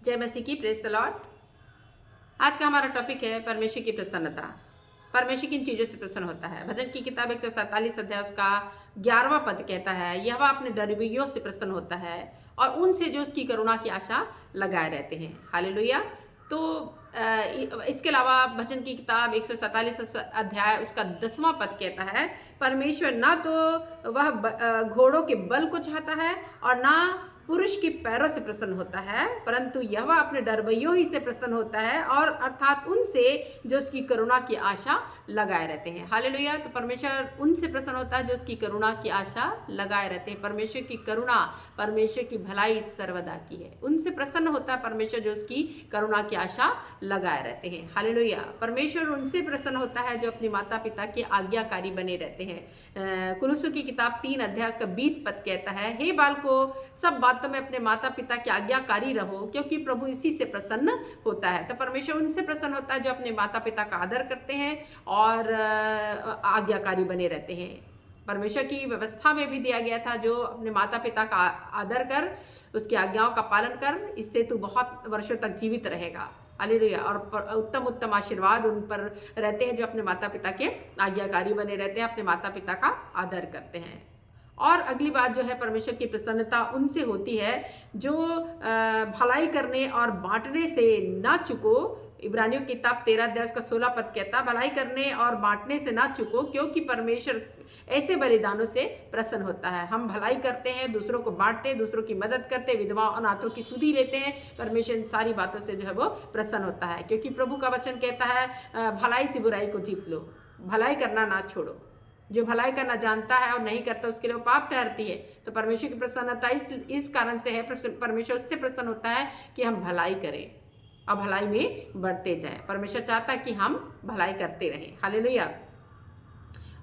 जय मसीह की, praise the Lord. आज का हमारा टॉपिक है परमेश्वर की प्रसन्नता। परमेश्वर किन चीज़ों से प्रसन्न होता है? भजन की किताब 147 अध्याय उसका 11वां पद कहता है, यहोवा अपने डरवैयों से प्रसन्न होता है और उनसे जो उसकी करुणा की आशा लगाए रहते हैं। हालेलुया। तो इसके अलावा भजन की किताब 147 अध्याय उसका 10वां पद कहता है, परमेश्वर ना तो वह घोड़ों के बल को चाहता है और ना पुरुष के पैरों से प्रसन्न होता है, परंतु यहोवा अपने डरवैयों ही से प्रसन्न होता है और अर्थात उनसे जो उसकी करुणा की आशा लगाए रहते हैं। हालेलुया। तो परमेश्वर उनसे प्रसन्न होता है जो उसकी करुणा की आशा लगाए रहते हैं। परमेश्वर की करुणा, परमेश्वर की भलाई सर्वदा की है। उनसे प्रसन्न होता है परमेश्वर जो उसकी करुणा की आशा लगाए रहते हैं। हालेलुया। परमेश्वर उनसे प्रसन्न होता है जो अपने माता पिता के आज्ञाकारी बने रहते हैं। कुलुस्सों की किताब 3 अध्याय उसका 20 पद कहता है, हे बालको सब बातों में अपने माता पिता के आज्ञाकारी रहो, क्योंकि प्रभु इसी से प्रसन्न होता है। तो परमेश्वर उनसे प्रसन्न होता है जो अपने माता पिता का आदर करते हैं और आज्ञाकारी बने रहते हैं। परमेश्वर की व्यवस्था में भी दिया गया था, जो अपने माता पिता का आदर कर, उसकी आज्ञाओं का पालन कर, इससे तू बहुत वर्षों तक जीवित रहेगा। हालेलुया। और उत्तम उत्तम आशीर्वाद उन पर रहते हैं जो अपने माता पिता के आज्ञाकारी बने रहते हैं, अपने माता पिता का आदर करते हैं। और अगली बात जो है, परमेश्वर की प्रसन्नता उनसे होती है जो भलाई करने और बांटने से ना चुको। इब्रानियों की किताब 13 अध्याय उसका 16 पद कहता, भलाई करने और बांटने से ना चुको, क्योंकि परमेश्वर ऐसे बलिदानों से प्रसन्न होता है। हम भलाई करते हैं, दूसरों को बांटते हैं, दूसरों की मदद करते हैं, विधवा अनाथों की सुधि लेते हैं, परमेश्वर इन सारी बातों से जो है वो प्रसन्न होता है, क्योंकि प्रभु का वचन कहता है भलाई से बुराई को जीत लो, भलाई करना ना छोड़ो। जो भलाई करना जानता है और नहीं करता उसके लिए वो पाप ठहरती है। तो परमेश्वर की प्रसन्नता इस कारण से है, परमेश्वर उससे प्रसन्न होता है कि हम भलाई करें और भलाई में बढ़ते जाएं। परमेश्वर चाहता है कि हम भलाई करते रहें। हालेलुया।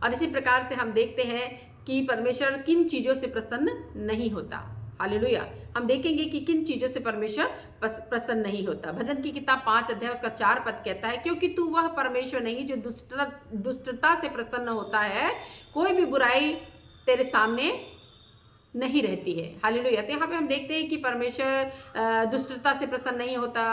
और इसी प्रकार से हम देखते हैं कि परमेश्वर किन चीज़ों से प्रसन्न नहीं होता। हालेलुया। हम देखेंगे कि किन चीज़ों से परमेश्वर प्रसन्न नहीं होता। भजन की किताब 5 अध्याय उसका 4 पद कहता है, क्योंकि तू वह परमेश्वर नहीं जो दुष्टता से प्रसन्न होता है, कोई भी बुराई तेरे सामने नहीं रहती है। हालेलुया। तो यहाँ पे हम देखते हैं कि परमेश्वर दुष्टता से प्रसन्न नहीं होता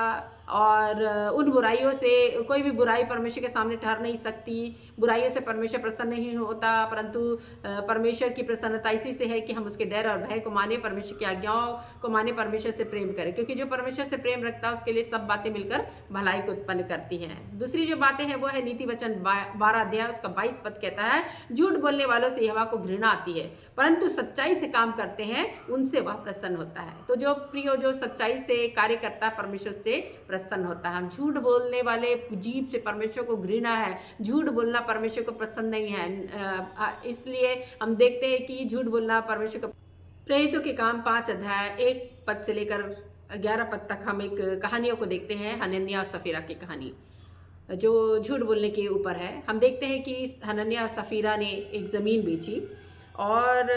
और उन बुराइयों से, कोई भी बुराई परमेश्वर के सामने ठहर नहीं सकती। बुराइयों से परमेश्वर प्रसन्न नहीं होता, परंतु परमेश्वर की प्रसन्नता इसी से है कि हम उसके डर और भय को माने, परमेश्वर की आज्ञाओं को माने, परमेश्वर से प्रेम करें, क्योंकि जो परमेश्वर से प्रेम रखता है उसके लिए सब बातें मिलकर भलाई को उत्पन्न करती हैं। दूसरी जो बातें हैं वो है नीति वचन 12 अध्याय उसका 22 पद कहता है, झूठ बोलने वालों से यहोवा को घृणा आती है, परंतु सच्चाई से काम करते हैं उनसे वह प्रसन्न होता है। तो जो प्रियो जो सच्चाई से कार्य करता है परमेश्वर से प्रसन्न होता है। हम झूठ बोलने वाले जीभ से परमेश्वर को घृणा है, झूठ बोलना परमेश्वर को पसंद नहीं है। इसलिए हम देखते हैं कि झूठ बोलना परमेश्वर को। प्रेरितों के काम 5 अध्याय 1 पद से लेकर 11 पद तक हम एक कहानियों को देखते हैं, हनन्याह और सफीरा की कहानी जो झूठ बोलने के ऊपर है। हम देखते हैं कि हनन्याह और सफीरा ने एक ज़मीन बेची और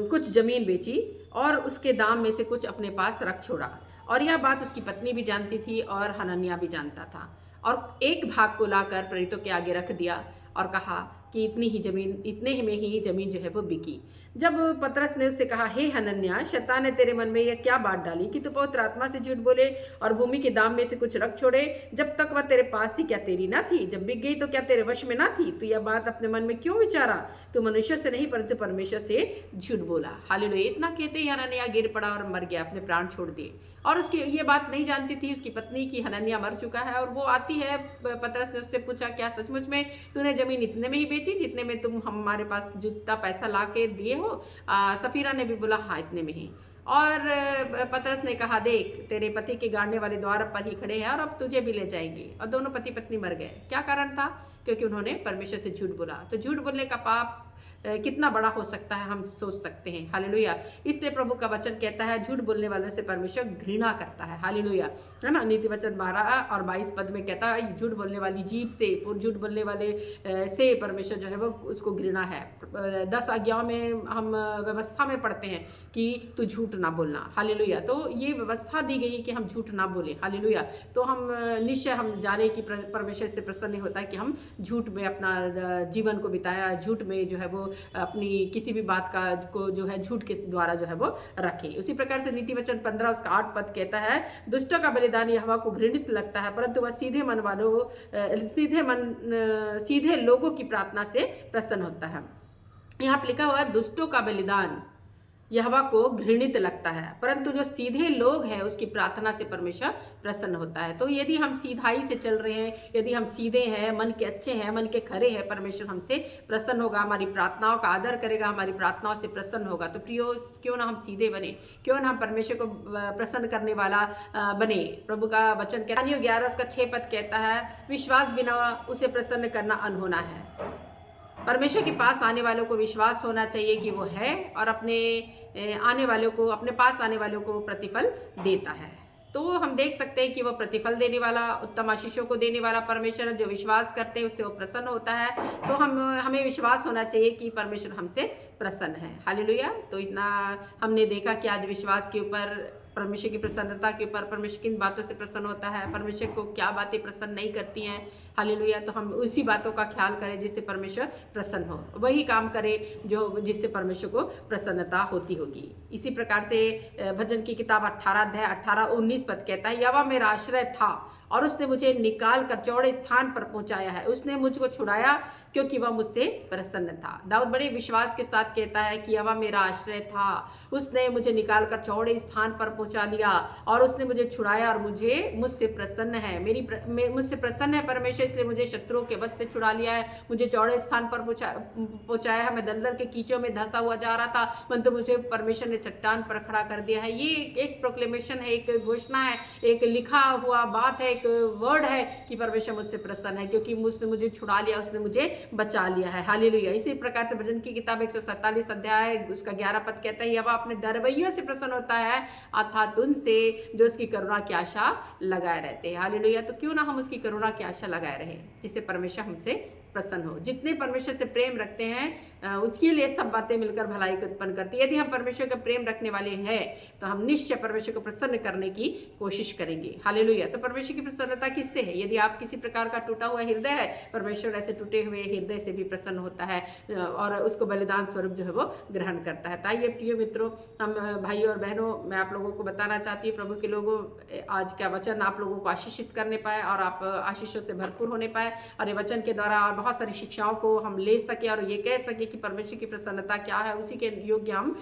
कुछ ज़मीन बेची और उसके दाम में से कुछ अपने पास रख छोड़ा, और यह बात उसकी पत्नी भी जानती थी और हनन्याह भी जानता था, और एक भाग को लाकर प्रेरितों के आगे रख दिया और कहा कि इतने ही में ही ज़मीन जो है वो बिकी। जब पतरस ने उससे कहा, हे हनन्याह, शैतान ने तेरे मन में यह क्या बात डाली कि तू पवित्र आत्मा से झूठ बोले और भूमि के दाम में से कुछ रख छोड़े? जब तक वह तेरे पास थी क्या तेरी ना थी? जब बिक गई तो क्या तेरे वश में ना थी? तू यह बात अपने मन में क्यों विचारा? तू मनुष्य से नहीं परंतु परमेश्वर से झूठ बोला। हालेलुया। इतना कहते ही हनन्याह गिर पड़ा और मर गया, अपने प्राण छोड़ दिए। और उसकी ये बात नहीं जानती थी उसकी पत्नी की हनन्याह मर चुका है, और वो आती है, पतरस ने उससे पूछा, क्या सचमुच में तूने ज़मीन इतने में ही बेची जितने में तुम हमारे पास जितना पैसा ला के दिए हो? सफीरा ने भी बोला, हाँ इतने में ही। और पतरस ने कहा, देख तेरे पति के गाड़ने वाले द्वार पर ही खड़े हैं और अब तुझे भी ले जाएंगे। और दोनों पति पत्नी मर गए। क्या कारण था? क्योंकि उन्होंने परमेश्वर से झूठ बोला। तो झूठ बोलने का पाप कितना बड़ा हो सकता है हम सोच सकते हैं। हालेलुया। इसलिए प्रभु का वचन कहता है झूठ बोलने वालों से परमेश्वर घृणा करता है। हालेलुया, है ना। नीति वचन 12 और 22 पद में कहता है झूठ बोलने वाली जीभ से, झूठ बोलने वाले से परमेश्वर जो है वो उसको घृणा है। 10 आज्ञाओं में हम व्यवस्था में पढ़ते हैं कि तू झूठ ना बोलना। हालेलुया। तो ये व्यवस्था दी गई कि हम झूठ ना बोले। हालेलुया। तो हम निश्चय हम जाने कि परमेश्वर से प्रसन्न होता है कि हम झूठ में अपना जीवन को बिताया, झूठ में जो है है वो अपनी किसी भी बात का को जो है झूठ के द्वारा जो है वो रखे। उसी प्रकार से नीति वचन 15 उसका 8 पद कहता है, दुष्टों का बलिदान यहोवा को घृणित लगता है, परंतु वह सीधे लोगों की प्रार्थना से प्रसन्न होता है। यहाँ पे लिखा हुआ है दुष्टों का बलिदान यहोवा को घृणित लगता है, परंतु जो सीधे लोग हैं उसकी प्रार्थना से परमेश्वर प्रसन्न होता है। तो यदि हम सीधाई से चल रहे हैं, यदि हम सीधे हैं, मन के अच्छे हैं, मन के खरे हैं, परमेश्वर हमसे प्रसन्न होगा, हमारी प्रार्थनाओं का आदर करेगा, हमारी प्रार्थनाओं से प्रसन्न होगा। तो प्रियो, क्यों ना हम सीधे बने, क्यों ना हम परमेश्वर को प्रसन्न करने वाला बने। प्रभु का वचन कहता है 11 उसका 6 पद कहता है, विश्वास बिना उसे प्रसन्न करना अनहोना है। परमेश्वर के पास आने वालों को विश्वास होना चाहिए कि वो है और अपने पास आने वालों को प्रतिफल देता है। तो हम देख सकते हैं कि वो प्रतिफल देने वाला, उत्तम आशीषों को देने वाला परमेश्वर, जो विश्वास करते हैं उससे वो प्रसन्न होता है। तो हमें विश्वास होना चाहिए कि परमेश्वर हमसे प्रसन्न है। हालेलुया। तो इतना हमने देखा कि आज विश्वास के ऊपर, परमेश्वर की प्रसन्नता के ऊपर, परमेश्वर किन बातों से प्रसन्न होता है, परमेश्वर को क्या बातें प्रसन्न नहीं करती हैं। हालेलुया। तो हम उसी बातों का ख्याल करें जिससे परमेश्वर प्रसन्न हो, वही काम करें जिससे परमेश्वर को प्रसन्नता होती होगी। इसी प्रकार से भजन की किताब 18 अध्याय 18-19 पद कहता है, यहोवा मेरा आश्रय था और उसने मुझे निकाल कर चौड़े स्थान पर पहुंचाया है, उसने मुझको छुड़ाया क्योंकि वह मुझसे प्रसन्न था। दाऊद बड़े विश्वास के साथ कहता है कि यहोवा मेरा आश्रय था, उसने मुझे निकाल कर चौड़े स्थान पर पहुंचा लिया और उसने मुझे छुड़ाया और मुझसे प्रसन्न है। मुझसे प्रसन्न है परमेश्वर, इसलिए मुझे शत्रुओं के वश से छुड़ा लिया है, मुझे चौड़े स्थान पर पहुंचाया है। मैं दलदल के कीचों में धंसा हुआ जा रहा था, परंतु मुझे परमेश्वर ने चट्टान पर खड़ा कर दिया है। ये एक प्रोक्लेमेशन है, एक घोषणा है, एक लिखा हुआ बात है, एक वर्ड है कि परमेश्वर मुझसे प्रसन्न है क्योंकि उसने मुझे छुड़ा लिया, उसने मुझे बचा लिया है। हालेलुया। इसी प्रकार से भजन की किताब 147 अध्याय उसका 11 पद कहता है, यहोवा अपने डरवैयों से प्रसन्न होता है, अर्थात उनसे जो उसकी करुणा की आशा लगाए रहते हैं। हालेलुया। तो क्यों ना हम उसकी करुणा की आशा लगाए रहे, जिससे परमेश्वर हमसे प्रसन्न हो। जितने परमेश्वर से प्रेम रखते हैं उसके लिए सब बातें मिलकर भलाई को उत्पन्न करती है। यदि हम परमेश्वर का प्रेम रखने वाले हैं तो हम निश्चय परमेश्वर को प्रसन्न करने की कोशिश करेंगे। हालेलुया। तो परमेश्वर की प्रसन्नता किससे है? यदि आप किसी प्रकार का टूटा हुआ हृदय है, परमेश्वर ऐसे टूटे हुए हृदय से भी प्रसन्न होता है और उसको बलिदान स्वरूप जो है वो ग्रहण करता है। ताइए प्रिय मित्रों, हम भाइयों और बहनों, मैं आप लोगों को बताना चाहती हूँ, प्रभु के लोगों, आज का वचन आप लोगों को आशीषित करने पाए और आप आशीषों से भरपूर होने पाए और ये वचन के द्वारा और बहुत सारी शिक्षाओं को हम ले सके और ये कह सके कि परमेश्वर की प्रसन्नता क्या है, उसी के योग्य हम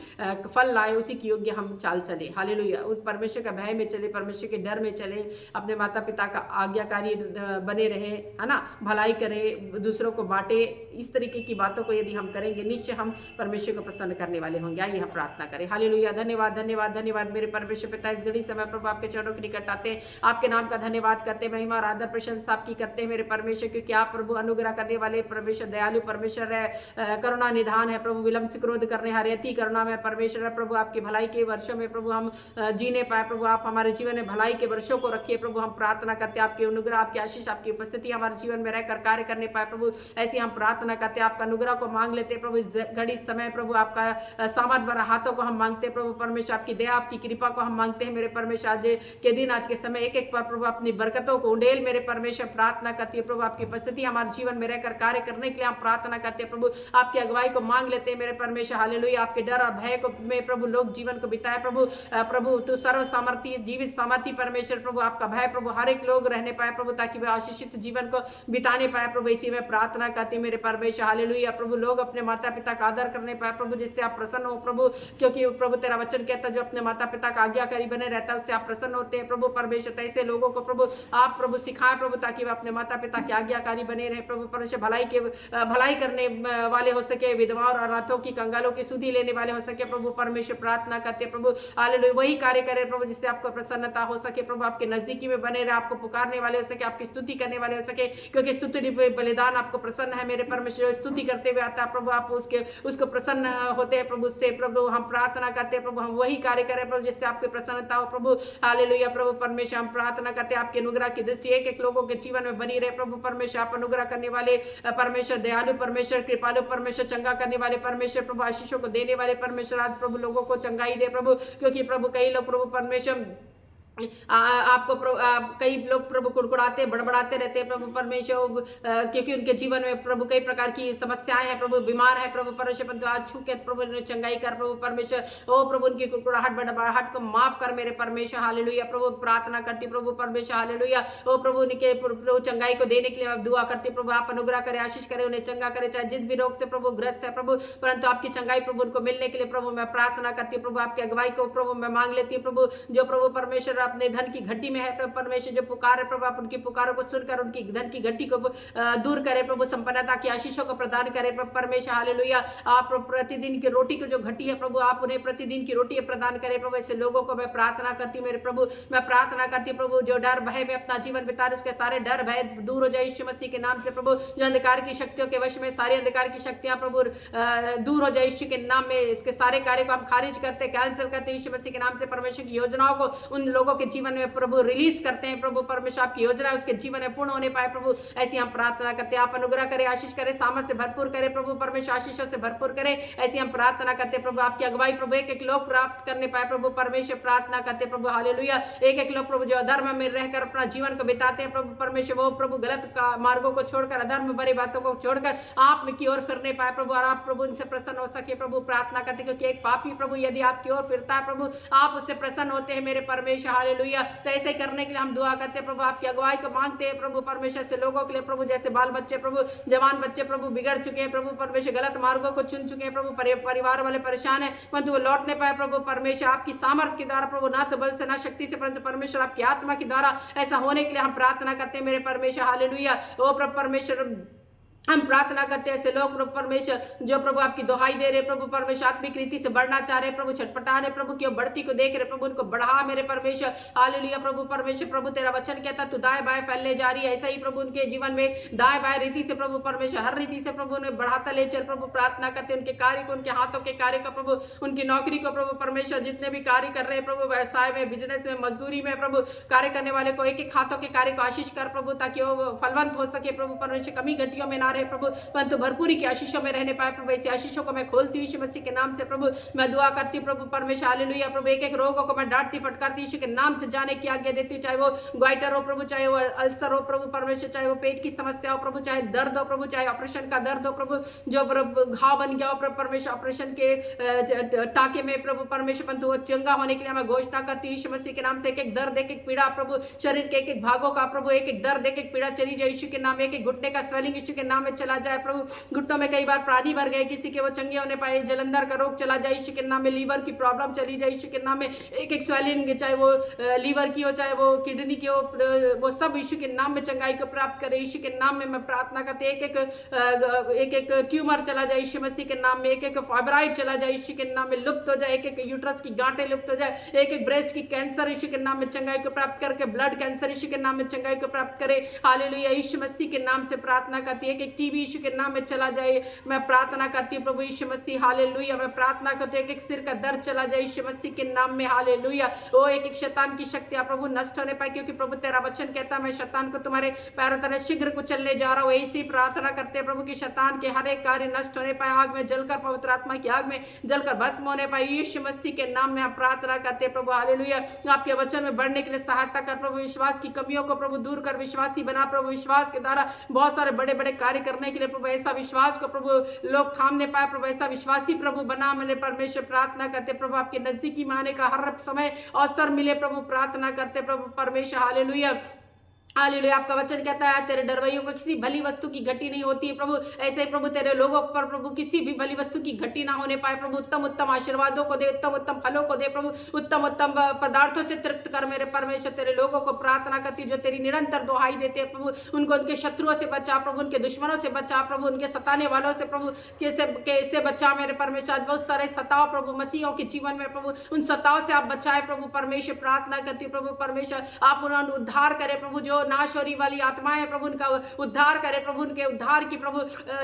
फल लाए, उसी के योग्य हम चाल चले। हालेलुया। उस परमेश्वर का भय में चले, परमेश्वर के डर में चले, अपने माता पिता का आज्ञाकारी बने रहे, है ना, भलाई करे, दूसरों को बांटे। इस तरीके की बातों को यदि हम करेंगे, निश्चय हम परमेश्वर को प्रसन्न करने वाले होंगे। आइए हम प्रार्थना करें। हालेलुया। धन्यवाद धन्यवाद धन्यवाद मेरे परमेश्वर पिता, इस घड़ी समय प्रभु आपके चरणों के निकट आते हैं, आपके नाम का धन्यवाद करते हैं, महिमा और आदर प्रशंसा आपकी करते हैं मेरे परमेश्वर, क्योंकि आप प्रभु अनुग्रह करने वाले परमेश्वर, दयालु परमेश्वर है, करुणा निधान है प्रभु, विलंब से क्रोध करने हारे अति करुणा में परमेश्वर है प्रभु। आपकी भलाई के वर्षों में प्रभु हम जीने पाए प्रभु, आप हमारे जीवन में भलाई के वर्षों को रखिए प्रभु। हम प्रार्थना करते हैं आपके अनुग्रह, आपकी आशीष, आपकी उपस्थिति हमारे जीवन में रहकर कार्य करने पाए प्रभु। ऐसी हम प्रार्थना करते हैं, आपका अनुग्रह को मांग लेते हैं प्रभु। इस घड़ी समय प्रभु आपका सामर्थ भरा हाथों को हम मांगते हैं प्रभु परमेश्वर, आपकी दया, आपकी कृपा को हम मांगते हैं मेरे परमेश्वर। आज के दिन, आज के समय एक एक पर प्रभु अपनी बरकतों को उंडेल मेरे परमेश्वर। प्रार्थना करती है प्रभु, आपकी उपस्थिति हमारे जीवन में रहकर कार्य करने के लिए हम प्रार्थना करते हैं प्रभु। आपकी अगुवाई को मांग लेते हैं मेरे परमेश्वर। हालेलुया। आपके डर और भय को में प्रभु लोग जीवन को बिताए प्रभु। प्रभु तू सर्व सामर्थी, जीवित सामर्थी परमेश्वर प्रभु, आपका भय प्रभु हर एक लोग रहने पाए प्रभु, ताकि वे आशीषित जीवन को बिताने पाए प्रभु। इसी में प्रार्थना करती है मेरे परमेश्वर। हालेलुया। प्रभु लोग अपने माता पिता का आदर करने पाए प्रभु, जिससे आप प्रसन्न हो प्रभु, क्योंकि प्रभु तेरा वचन कहता है जो अपने माता पिता का आज्ञाकारी बने रहता है उससे आप प्रसन्न होते हैं प्रभु परमेश्वर। ऐसे लोगों को प्रभु आप प्रभु सिखाए प्रभु, ताकि वे अपने माता पिता के आज्ञाकारी बने रहे प्रभु परमेश्वर। भलाई करने वाले हो सके, विधवा और अनाथों की, कंगालों की सुधि लेने वाले हो सके प्रभु परमेश्वर। प्रार्थना करते प्रभु हालेलुया, वही कार्य करे प्रभु जिससे आपको प्रसन्नता हो सके प्रभु। आपके नजदीकी में बने रहे, आपको पुकारने वाले हो सके, आपकी स्तुति करने वाले हो सके, क्योंकि स्तुति बलिदान आपको प्रसन्न है मेरे परमेश्वर। स्तुति करते हुए आता है प्रभु, आप उसको प्रसन्न होते हैं प्रभु से प्रभु। हम प्रार्थना करते हैं प्रभु, हम वही कार्य करें प्रभु जिससे आपकी प्रसन्नता हो प्रभु। हालेलुया प्रभु परमेश्वर। हम प्रार्थना करते हैं आपके अनुग्रह की दृष्टि एक एक लोगों के जीवन में बनी रहे प्रभु परमेश्वर। आप अनुग्रह करने वाले परमेश्वर, दयालु परमेश्वर, कृपालु परमेश्वर, चंगा करने वाले परमेश्वर प्रभु, आशीषों को देने वाले परमेश्वर। आज प्रभु लोगों को चंगाई दे प्रभु, क्योंकि प्रभु कई लोग प्रभु परमेश्वर आपको कई लोग प्रभु कुड़कुड़ाते बड़बड़ाते रहते हैं प्रभु परमेश्वर, क्योंकि उनके जीवन में प्रभु कई प्रकार की समस्याएं हैं, प्रभु बीमार है प्रभु परमेश्वर, परंतु आज छू के प्रभु ने चंगाई कर प्रभु परमेश्वर। ओ प्रभु उनकी कुड़कुड़ाहट बड़बड़ाहट को माफ कर मेरे परमेश्वर, हालेलुया। प्रभु प्रार्थना करती प्रभु परमेश्वर, हालेलुया। ओ प्रभु उनके प्रभु चंगाई को देने के लिए आप दुआ करती प्रभु, आप अनुग्रह करे, आशीष करे, उन्हें चंगा करे, चाहे जिस भी रोग से प्रभु ग्रस्त है प्रभु, परंतु आपकी चंगाई प्रभु उनको मिलने के लिए प्रभु मैं प्रार्थना करती हूँ प्रभु, आपकी अगुवाई को प्रभु मैं मांग लेती हूँ प्रभु। जो प्रभु परमेश्वर अपने धन की घटी में है प्रभु परमेश्वर, जो पुकार है प्रभु, आप उनकी पुकारों को सुनकर उनकी धन की घटी को दूर करे प्रभु, संपन्नता की आशीषों को प्रदान करे प्रभु परमेश्वर, हालेलुया। आप प्रतिदिन की रोटी को जो घटी है प्रभु, आप उन्हें प्रतिदिन की रोटी प्रदान करे प्रभु। ऐसे लोगों को मैं प्रार्थना करती हूँ मेरे प्रभु, मैं प्रार्थना करती हूँ प्रभु, जो डर भय में अपना जीवन बिता रहे उसके सारे डर भय दूर हो जाए यीशु मसीह के नाम से प्रभु। जो अंधकार की शक्तियों के वश में सारी अंधकार की शक्तियां प्रभु दूर हो जाए यीशु के नाम में। इसके सारे कार्य को हम खारिज करते, कैंसिल करते यीशु मसीह के नाम से। परमेश्वर की योजनाओं को उन लोगों के जीवन में प्रभु रिलीज करते हैं प्रभु परमेश्वर, आपकी योजना उसके जीवन में पूर्ण होने पाए प्रभु, ऐसी हम प्रार्थना करते हैं। आप अनुग्रह करें, आशीष करें, सामर्थ से भरपूर करें प्रभु परमेश्वर, आशीषों से भरपूर करें, ऐसी हम प्रार्थना करते हैं प्रभु। आपकी अगुवाई प्रभु एक एक लोग प्राप्त करने पाए प्रभु परमेश्वर, प्रार्थना करते प्रभु, हालेलुया। एक एक लोग प्रभु जो अधर्म में रहकर अपना जीवन को बिताते हैं प्रभु परमेश्वर, वो प्रभु गलत मार्गों को छोड़कर, अधर्म भरी बातों को छोड़कर आप की ओर फिरने पाए प्रभु, और आप प्रभु उनसे प्रसन्न हो सके प्रभु, प्रार्थना करते, क्योंकि एक पापी प्रभु यदि आपकी ओर फिरता है प्रभु, आप उससे प्रसन्न होते हैं मेरे परमेश्वर, हालेलुया। तो ऐसे करने के लिए हम दुआ करते हैं प्रभु, आपकी अगुवाई को मांगते हैं प्रभु परमेश्वर से लोगों के लिए प्रभु, जैसे बाल बच्चे प्रभु, जवान बच्चे प्रभु बिगड़ चुके हैं प्रभु परमेश्वर, गलत मार्गों को चुन चुके हैं प्रभु, परिवार वाले परेशान है परंतु वो लौटने पाए प्रभु परमेश्वर, आपकी सामर्थ के द्वारा प्रभु, ना तो बल से ना शक्ति से, परंतु परमेश्वर आपकी आत्मा के द्वारा ऐसा होने के लिए हम प्रार्थना करते हैं मेरे परमेश्वर, हालेलुया। ओ प्रभु परमेश्वर, हम प्रार्थना करते हैं ऐसे लोग प्रभु परमेश्वर जो प्रभु आपकी दुहाई दे रहे प्रभु परमेश्वर, आत्मिक रीति से बढ़ना चाह रहे प्रभु, छटपटा रहे प्रभु, क्यों बढ़ती को देख रहे प्रभु, उनको बढ़ा मेरे परमेश्वर, हालेलुया। प्रभु परमेश्वर, प्रभु तेरा वचन कहता तू दाएं बाएं फैलने जा रही है, ऐसा ही प्रभु उनके जीवन में दाएं बाएं रीति से प्रभु परमेश्वर, हर रीति से प्रभु उन्हें बढ़ाता ले चल प्रभु, प्रार्थना करते उनके कार्य को, उनके हाथों के कार्य का प्रभु, उनकी नौकरी को प्रभु परमेश्वर, जितने भी कार्य कर रहे हैं प्रभु, व्यवसाय में, बिजनेस में, मजदूरी में प्रभु कार्य करने वाले को एक एक हाथों के कार्य को आशीष कर प्रभु, ताकि वो फलवंत हो सके प्रभु परमेश्वर, कमी घटियों में ना रहे प्रभु, तो भरपूरी की आशीषों में रहने पाए प्रभु। ऐसी आशीषों को मैं खोलती हूँ यीशु मसीह के नाम से प्रभु, मैं दुआ करती हूँ प्रभु परमेश्वर, हालेलुया। प्रभु एक एक रोगों को मैं डांटती फटकारती यीशु के नाम से जाने की आज्ञा देती हूँ, चाहे वो ग्वाइटर हो प्रभु, चाहे वो अल्सर हो प्रभु परमेश्वर, चाहे वो पेट की समस्या हो प्रभु, चाहे दर्द हो प्रभु, चाहे ऑपरेशन का दर्द हो प्रभु, जो घाव बन गया हो प्रभु परमेश्वर, ऑपरेशन के टाके में प्रभु परमेश्वर, परंतु वो चंगा होने के लिए मैं घोषणा करती हूँ यीशु मसीह के नाम से। एक एक दर्द, एक एक पीड़ा प्रभु, शरीर के एक एक भागों का प्रभु, एक एक दर्द, एक एक पीड़ा चली जाए यीशु के नाम में, एक एक घुटने का स्वेलिंग यीशु के नाम में चला जाए प्रभु, घुटनों में कई बार प्राणी भर गए किसी के, वो चंगे होने पाए, जलंधर का रोग चला जाए यीशु के नाम में, लीवर की प्रॉब्लम चली जाए यीशु के नाम में, एक एक स्वेलिंग, चाहे वो लीवर की हो, चाहे वो किडनी की हो, वो सब यीशु के नाम में चंगाई को प्राप्त करे यीशु के नाम में। मैं प्रार्थना करती एक एक ट्यूमर चला जाए यीशु मसीह के नाम में, एक एक फाइब्राइड चला जाए यीशु के नाम में, लुप्त हो जाए, एक एक यूट्रस की गांठें लुप्त हो जाए, एक एक ब्रेस्ट की कैंसर यीशु के नाम में चंगाई को प्राप्त करके, ब्लड कैंसर यीशु के नाम में चंगाई को प्राप्त करे, हालेलुया। यीशु मसीह के नाम से प्रार्थना करती है, एक एक टीबी यीशु के नाम में चला जाए, मैं प्रार्थना करती हूँ प्रभु यीशु मसीह, हालेलुया। मैं प्रार्थना करती हूँ एक एक सिर का दर्द चला जाए यीशु मसीह के नाम में, हालेलुया। ओ एक एक शैतान की शक्तियां प्रभु नष्ट होने पाए, क्योंकि प्रभु तेरा वचन कहता है मैं शैतान को तुम्हारे पैरों तले शीघ्र कुचलने जा रहा हूँ। ऐसी प्रार्थना करते हैं प्रभु की शैतान के हर एक कार्य नष्ट होने पाए, आग में जलकर, पवित्र आत्मा की आग में जलकर भस्म होने पाए यीशु मसीह के नाम में हम प्रार्थना करते हैं प्रभु, हालेलुया। आपके वचन में बढ़ने के लिए सहायता कर प्रभु, विश्वास की कमियों को प्रभु दूर कर, विश्वासी बना प्रभु, विश्वास के द्वारा बहुत सारे बड़े बड़े कार्य करने के लिए प्रभु, ऐसा विश्वास को प्रभु लोग थामने पाए प्रभु, ऐसा विश्वासी प्रभु बना मेरे परमेश्वर, प्रार्थना करते प्रभु आपके नजदीकी में आने का हर समय अवसर मिले प्रभु, प्रार्थना करते प्रभु परमेश्वर, हालेलुया। हालेलुया। आपका वचन कहता है तेरे डरवैयों को किसी भली वस्तु की घटी नहीं होती है प्रभु, ऐसे ही प्रभु तेरे लोगों पर प्रभु किसी भी भली वस्तु की घटी ना होने पाए प्रभु, उत्तम उत्तम आशीर्वादों को दे, उत्तम उत्तम फलों को दे प्रभु, उत्तम उत्तम पदार्थों से तृप्त कर मेरे परमेश्वर। तेरे लोगों को प्रार्थना करती जो तेरी निरंतर दुहाई देते हैं प्रभु, उनको उनके शत्रुओं से बचा प्रभु, उनके दुश्मनों से बचा प्रभु, उनके सताने वालों से प्रभु कैसे बचा मेरे परमेश्वर। आज बहुत सारे सताव प्रभु मसीहों के जीवन में प्रभु, उन सताव से आप बचाए प्रभु परमेश्वर, प्रार्थना करती प्रभु परमेश्वर। आप उन्हें उद्धार करे प्रभु, जो नाश होने वाली आत्माएं प्रभु उनका उद्धार करे प्रभु, उनके उद्धार की प्रभु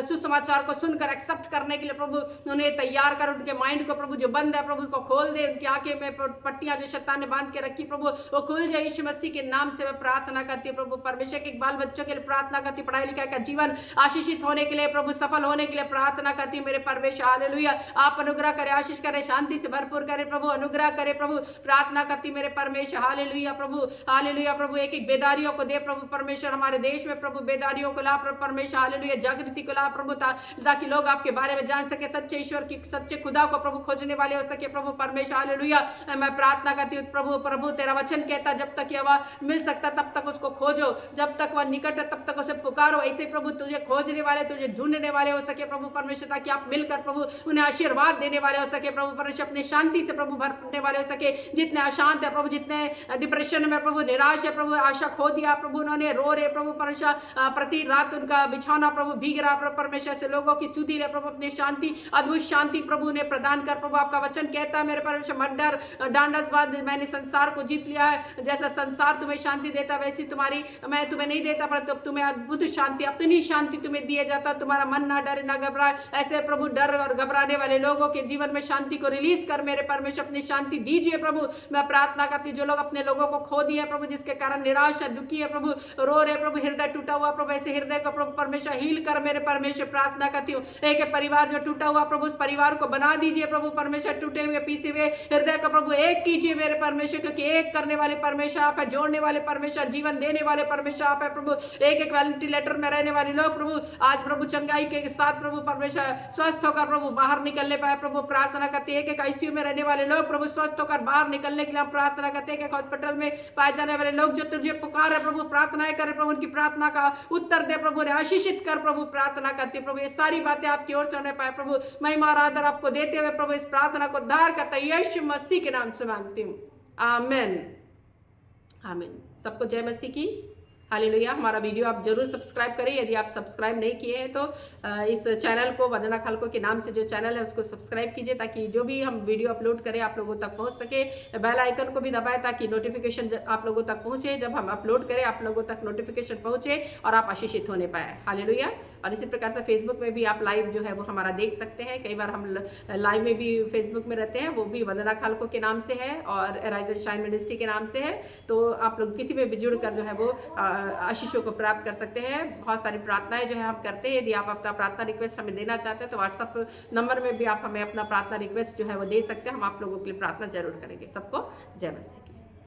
सुसमाचार को सुनकर एक्सेप्ट करने के लिए प्रभु उन्हें तैयार कर, उनके माइंड को प्रभु जो बंद है प्रभु को खोल दे, उनकी आंखें में पट्टियां जो शैतान ने बांध के रखी प्रभु वो खुल जाए। यीशु मसीह के नाम से मैं प्रार्थना करती हूँ प्रभु। परमेश्वर के बाल बच्चों के लिए प्रार्थना करती, पढ़ाई लिखाई का जीवन आशीषित होने के लिए प्रभु, सफल होने के लिए प्रार्थना करती हूँ मेरे परमेश्वर। हालेलुया, आप अनुग्रह करें, आशीष करें, शांति से भरपूर करें प्रभु, अनुग्रह करें प्रभु, प्रार्थना करती मेरे परमेश्वर। हालेलुया प्रभु, हालेलुया प्रभु, एक एक बेदारियों को दे प्रभु परमेश्वर, हमारे देश में प्रभु बेदारियों को ला परमेश्वर। हालेलुया, जागृति को ला प्रभु, ताकि लोग आपके बारे में जान सके, सच्चे ईश्वर की सच्चे खुदा को प्रभु खोजने वाले हो सके प्रभु परमेश्वर। हालेलुया, मैं प्रार्थना करती हूँ प्रभु। प्रभु तेरा वचन कहता जब तक यह मिल सकता तब तक उसको खोजो, जब तक वह निकट है तब तक उसे पुकारो। ऐसे प्रभु तुझे खोजने वाले, तुझे ढूंढने वाले हो सके प्रभु परमेश्वर, ताकि आप मिलकर प्रभु उन्हें आशीर्वाद देने वाले हो सके प्रभु परमेश्वर, अपनी शांति से प्रभु भरने वाले हो सके। जितने अशांत है प्रभु, जितने डिप्रेशन में प्रभु, निराश है प्रभु, आशा खो दिया प्रभु, उन्होंने रो रहे प्रभु परमेश्वर, प्रति रात उनका बिछौना प्रभु भीग रहा प्रभु परमेश्वर, से लोगों की सुधी रहे प्रभु, अपनी शांति, अद्भुत शांति प्रभु ने प्रदान कर प्रभु। आपका वचन कहता है मेरे परमेश्वर, मत डर, डांडसवाद, मैंने संसार को जीत लिया है। जैसा संसार तुम्हें शांति देता वैसी तुम्हारी मैं तुम्हें नहीं देता, परंतु तुम्हें अद्भुत शांति, अपनी शांति तुम्हें दिया जाता। तुम्हारा मन ना डरे ना घबराए। ऐसे प्रभु डर और घबराने वाले लोगों के जीवन में शांति को रिलीज कर मेरे परमेश्वर, अपनी शांति दीजिए प्रभु। मैं प्रार्थना करती, जो लोग अपने लोगों को खो दिए प्रभु, जिसके कारण निराश है, दुखी है प्रभु, रो रहे प्रभु, हृदय टूटा हुआ प्रभु, ऐसे हृदय को प्रभु परमेश्वर हील कर मेरे परमेश्वर। प्रार्थना करती हूँ एक परिवार जो टूटा हुआ प्रभु, उस परिवार को बना दीजिए प्रभु परमेश्वर, टूटे हुए पीसे हुए हृदय का प्रभु एक कीजिए मेरे परमेश्वर, क्योंकि एक करने वाले परमेश्वर आप है, जोड़ने वाले परमेश्वर, जीवन देने वाले परमेश्वर आप है प्रभु। एक एक वेंटिलेटर में रहने वाले लोग प्रभु आज प्रभु चंगाई के साथ प्रभु परमेश्वर स्वस्थ होकर प्रभु बाहर निकलने पाए प्रभु। प्रार्थना करते एक एक आईसीयू में रहने वाले लोग प्रभु स्वस्थ होकर बाहर निकलने के लिए प्रार्थना करते हैं। हॉस्पिटल में पाए जाने वाले लोग जो तुझे पुकार है प्रभु, प्रार्थनाएं करे प्रभु, उनकी प्रार्थना का उत्तर दे प्रभु, ने आशीषित कर प्रभु। प्रार्थना करते प्रभु, ये सारी बातें आपकी ओर से होने पाए प्रभु। महिमा और आदर आपको देते हुए प्रभु इस प्रार्थना को उद्धार करता यीशु मसीह के नाम से मांगती हूँ, आमीन आमीन। सबको जय मसीह की। हालेलुया। हमारा वीडियो आप जरूर सब्सक्राइब करें, यदि आप सब्सक्राइब नहीं किए हैं तो इस चैनल को, वंदना खालको के नाम से जो चैनल है उसको सब्सक्राइब कीजिए, ताकि जो भी हम वीडियो अपलोड करें आप लोगों तक पहुंच सके। बेल आइकन को भी दबाएं ताकि नोटिफिकेशन आप लोगों तक पहुंचे, जब हम अपलोड करें आप लोगों तक नोटिफिकेशन पहुंचे और आप आशीषित होने पाए। हालेलुया। और इसी प्रकार से फेसबुक में भी आप लाइव जो है वो हमारा देख सकते हैं। कई बार हम लाइव में भी फेसबुक में रहते हैं, वो भी वंदना खालको के नाम से है और राइज एंड शाइन मिनिस्ट्री के नाम से है। तो आप लोग किसी में भी जुड़कर जो है वो आशीषों को प्राप्त कर सकते हैं। बहुत सारी प्रार्थनाएं जो है हम करते हैं। यदि आप अपना प्रार्थना रिक्वेस्ट हमें देना चाहते हैं तो व्हाट्सएप नंबर में भी आप हमें अपना प्रार्थना रिक्वेस्ट जो है वो दे सकते हैं। हम आप लोगों के लिए प्रार्थना जरूर करेंगे। सबको जय मसीह की।